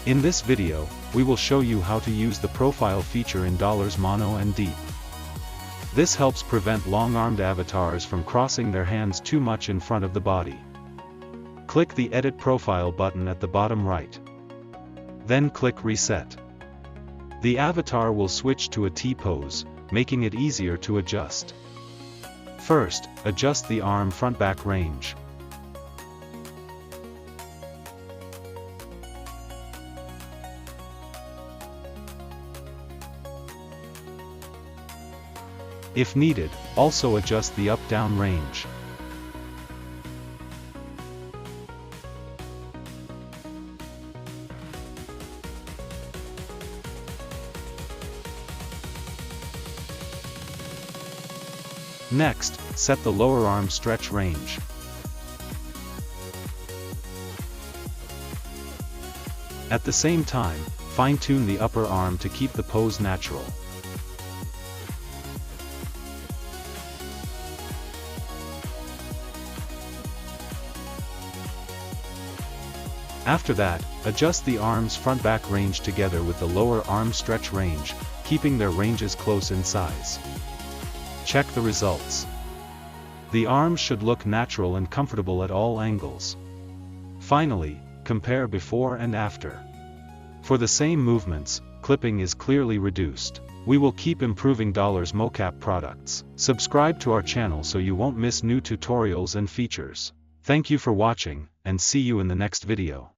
In this video, we will show you how to use the profile feature in Mono and Deep. This helps prevent long-armed avatars from crossing their hands too much in front of the body. Click the Edit Profile button at the bottom right. Then click Reset. The avatar will switch to a T-pose, making it easier to adjust. First, adjust the arm front-back range. If needed, also adjust the up-down range. Next, set the lower arm stretch range. At the same time, fine-tune the upper arm to keep the pose natural. After that, adjust the arm's front-back range together with the lower arm stretch range, keeping their ranges close in size. Check the results. The arms should look natural and comfortable at all angles. Finally, compare before and after. For the same movements, clipping is clearly reduced. We will keep improving MoCap products. Subscribe to our channel so you won't miss new tutorials and features. Thank you for watching, and see you in the next video.